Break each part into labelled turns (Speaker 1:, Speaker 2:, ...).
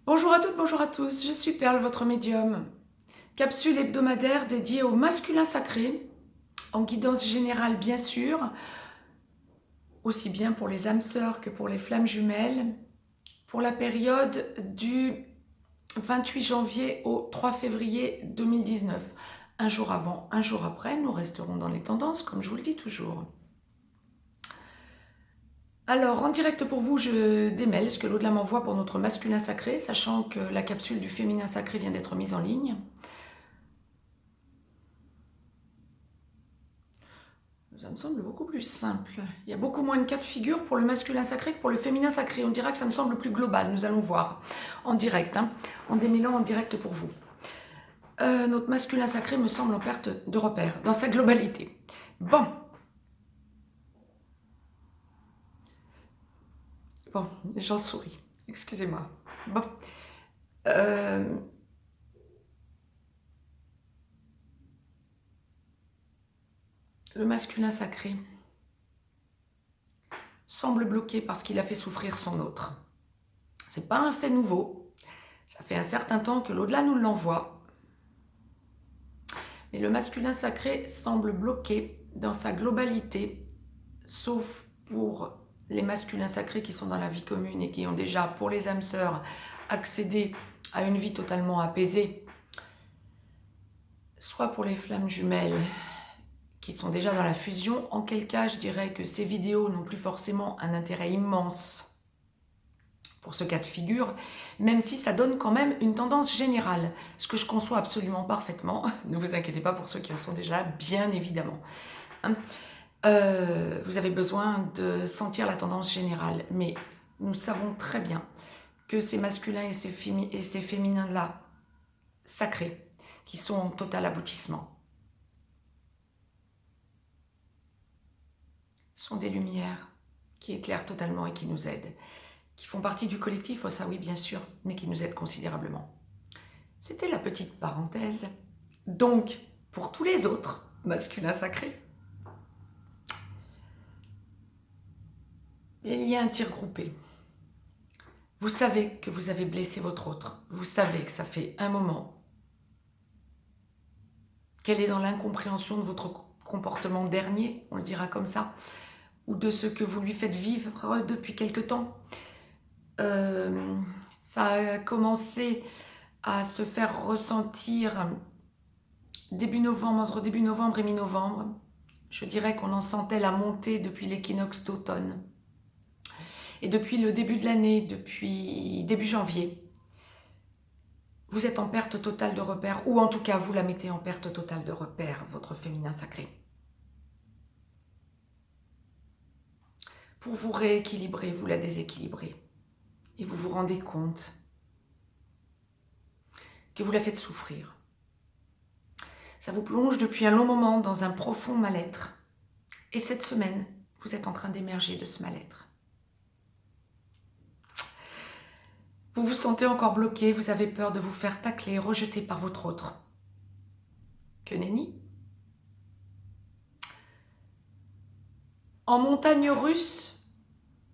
Speaker 1: Bonjour à toutes, bonjour à tous, je suis Perle, votre médium. Capsule hebdomadaire dédiée au masculin sacré, en guidance générale bien sûr, aussi bien pour les âmes sœurs que pour les flammes jumelles, pour la période du 28 janvier au 3 février 2019. Un jour avant, un jour après, nous resterons dans les tendances, comme je vous le dis toujours. Alors, en direct pour vous, je démêle ce que l'au-delà m'envoie pour notre masculin sacré, sachant que la capsule du féminin sacré vient d'être mise en ligne. Ça me semble beaucoup plus simple. Il y a beaucoup moins de cas de figure pour le masculin sacré que pour le féminin sacré. On dira que ça me semble plus global. Nous allons voir en direct, en démêlant en direct pour vous. Notre masculin sacré me semble en perte de repère dans sa globalité. Bon, j'en souris. Excusez-moi. Bon. Le masculin sacré semble bloqué parce qu'il a fait souffrir son autre. C'est pas un fait nouveau. Ça fait un certain temps que l'au-delà nous l'envoie. Mais le masculin sacré semble bloqué dans sa globalité, sauf pour les masculins sacrés qui sont dans la vie commune et qui ont déjà, pour les âmes sœurs, accédé à une vie totalement apaisée, soit pour les flammes jumelles qui sont déjà dans la fusion, en quel cas je dirais que ces vidéos n'ont plus forcément un intérêt immense pour ce cas de figure, même si ça donne quand même une tendance générale, ce que je conçois absolument parfaitement. Ne vous inquiétez pas pour ceux qui en sont déjà, bien évidemment. Vous avez besoin de sentir la tendance générale, mais nous savons très bien que ces masculins et ces féminins-là, sacrés, qui sont en total aboutissement, sont des lumières qui éclairent totalement et qui nous aident, qui font partie du collectif, oh ça oui bien sûr, mais qui nous aident considérablement. C'était la petite parenthèse. Donc, pour tous les autres masculins sacrés, il y a un tir groupé. Vous savez que vous avez blessé votre autre. Vous savez que ça fait un moment qu'elle est dans l'incompréhension de votre comportement dernier, on le dira comme ça, ou de ce que vous lui faites vivre depuis quelque temps. Ça a commencé à se faire ressentir début novembre, entre début novembre et mi-novembre. Je dirais qu'on en sentait la montée depuis l'équinoxe d'automne. Et depuis le début de l'année, depuis début janvier, vous êtes en perte totale de repères, ou en tout cas, vous la mettez en perte totale de repères, votre féminin sacré. Pour vous rééquilibrer, vous la déséquilibrez. Et vous vous rendez compte que vous la faites souffrir. Ça vous plonge depuis un long moment dans un profond mal-être. Et cette semaine, vous êtes en train d'émerger de ce mal-être. Vous vous sentez encore bloqué, vous avez peur de vous faire tacler, rejeter par votre autre. Que nenni. En montagne russe,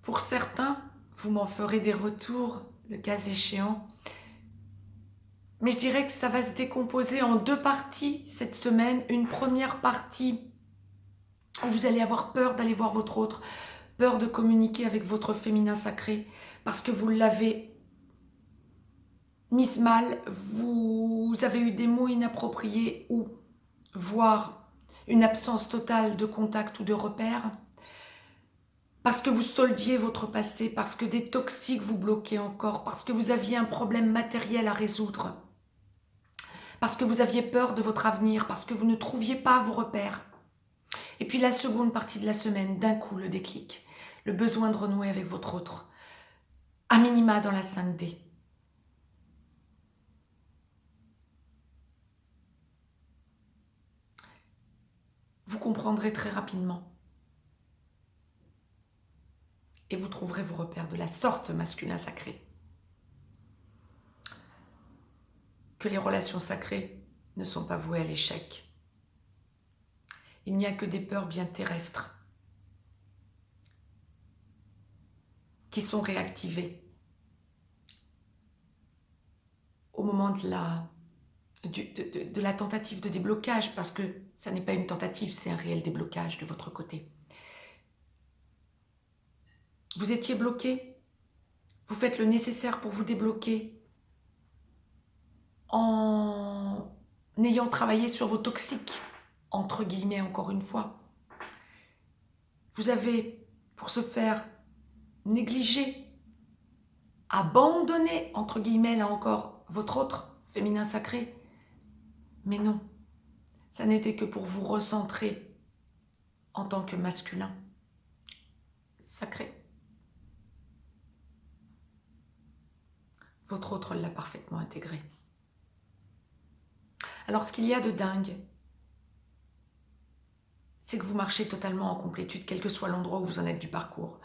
Speaker 1: pour certains, vous m'en ferez des retours, le cas échéant. Mais je dirais que ça va se décomposer en deux parties cette semaine. Une première partie où vous allez avoir peur d'aller voir votre autre, peur de communiquer avec votre féminin sacré, parce que vous l'avez mise mal, vous avez eu des mots inappropriés ou voire une absence totale de contact ou de repère, parce que vous soldiez votre passé, parce que des toxiques vous bloquaient encore, parce que vous aviez un problème matériel à résoudre, parce que vous aviez peur de votre avenir, parce que vous ne trouviez pas vos repères. Et puis la seconde partie de la semaine, d'un coup le déclic, le besoin de renouer avec votre autre, à minima dans la 5D. Vous comprendrez très rapidement et vous trouverez vos repères de la sorte masculin sacré. Que les relations sacrées ne sont pas vouées à l'échec. Il n'y a que des peurs bien terrestres qui sont réactivées moment de la tentative de déblocage, parce que ça n'est pas une tentative, c'est un réel déblocage de votre côté. Vous étiez bloqué, vous faites le nécessaire pour vous débloquer en ayant travaillé sur vos toxiques, entre guillemets encore une fois. Vous avez, pour ce faire, négligé, abandonné, entre guillemets, là encore, votre autre féminin sacré. Mais non, ça n'était que pour vous recentrer en tant que masculin sacré. Votre autre l'a parfaitement intégré. Alors, ce qu'il y a de dingue, c'est que vous marchez totalement en complétude, quel que soit l'endroit où vous en êtes du parcours.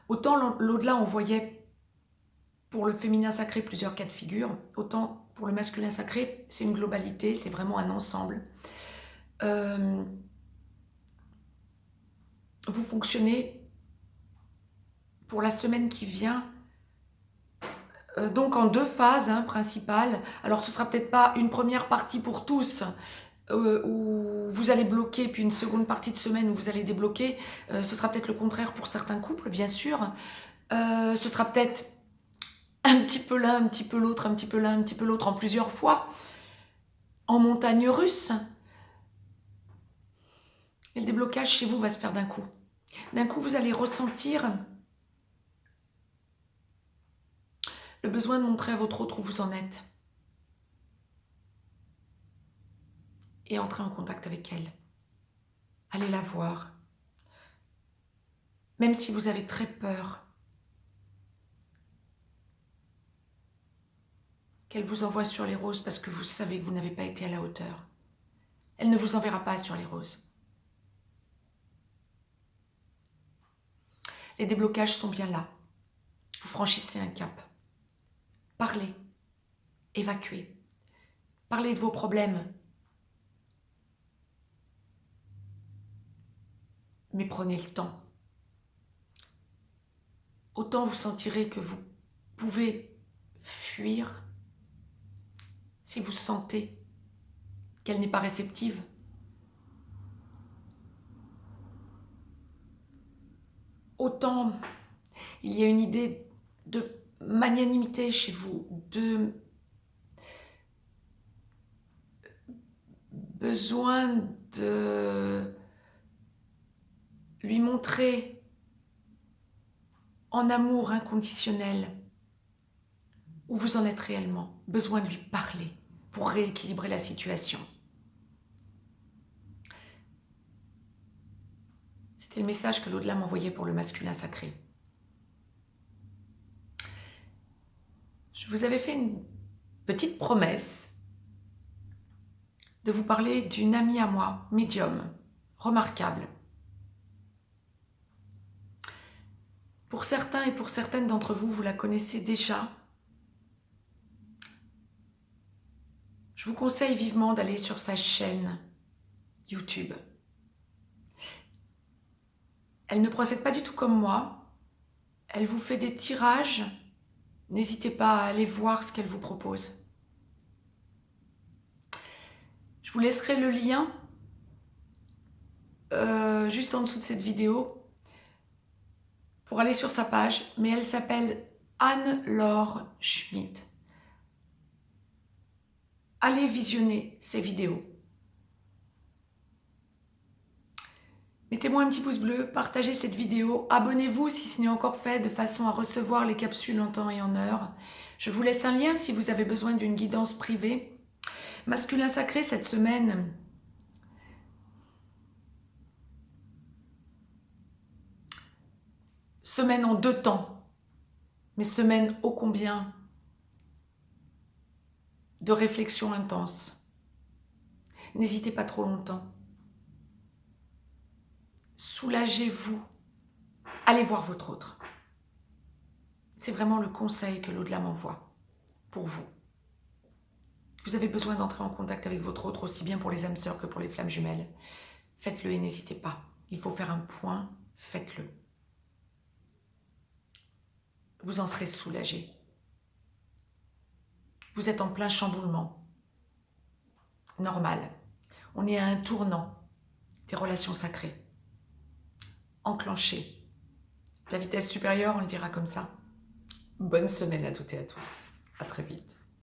Speaker 1: Autant l'au-delà, on voyait pour le féminin sacré plusieurs cas de figure, autant pour le masculin sacré, c'est une globalité, c'est vraiment un ensemble. Vous fonctionnez pour la semaine qui vient, donc en 2 phases principales. Alors ce sera peut-être pas une première partie pour tous, où vous allez bloquer, puis une seconde partie de semaine où vous allez débloquer. Ce sera peut-être le contraire pour certains couples, bien sûr. Ce sera peut-être un petit peu l'un, un petit peu l'autre, un petit peu l'un, un petit peu l'autre, en plusieurs fois, en montagne russe. Et le déblocage chez vous va se faire d'un coup. D'un coup, vous allez ressentir le besoin de montrer à votre autre où vous en êtes. Et entrer en contact avec elle. Allez la voir. Même si vous avez très peur qu'elle vous envoie sur les roses parce que vous savez que vous n'avez pas été à la hauteur. Elle ne vous enverra pas sur les roses. Les déblocages sont bien là. Vous franchissez un cap. Parlez. Évacuez. Parlez de vos problèmes. Mais prenez le temps. Autant vous sentirez que vous pouvez fuir si vous sentez qu'elle n'est pas réceptive. Autant il y a une idée de magnanimité chez vous, de besoin de lui montrer en amour inconditionnel où vous en êtes réellement, besoin de lui parler pour rééquilibrer la situation. C'était le message que l'au-delà m'envoyait pour le masculin sacré. Je vous avais fait une petite promesse de vous parler d'une amie à moi, médium, remarquable. Pour certains et pour certaines d'entre vous, vous la connaissez déjà. Je vous conseille vivement d'aller sur sa chaîne YouTube. Elle ne procède pas du tout comme moi. Elle vous fait des tirages. N'hésitez pas à aller voir ce qu'elle vous propose. Je vous laisserai le lien juste en dessous de cette vidéo pour aller sur sa page, mais elle s'appelle Anne-Laure Schmidt. Allez visionner ses vidéos. Mettez-moi un petit pouce bleu, partagez cette vidéo, abonnez-vous si ce n'est encore fait de façon à recevoir les capsules en temps et en heure. Je vous laisse un lien si vous avez besoin d'une guidance privée. Masculin sacré cette semaine. Semaine en 2 temps, mais semaine ô combien de réflexion intense. N'hésitez pas trop longtemps. Soulagez-vous. Allez voir votre autre. C'est vraiment le conseil que l'au-delà m'envoie pour vous. Vous avez besoin d'entrer en contact avec votre autre aussi bien pour les âmes sœurs que pour les flammes jumelles. Faites-le et n'hésitez pas. Il faut faire un point, faites-le. Vous en serez soulagé. Vous êtes en plein chamboulement. Normal. On est à un tournant des relations sacrées. Enclenché. La vitesse supérieure, on le dira comme ça. Bonne semaine à toutes et à tous. À très vite.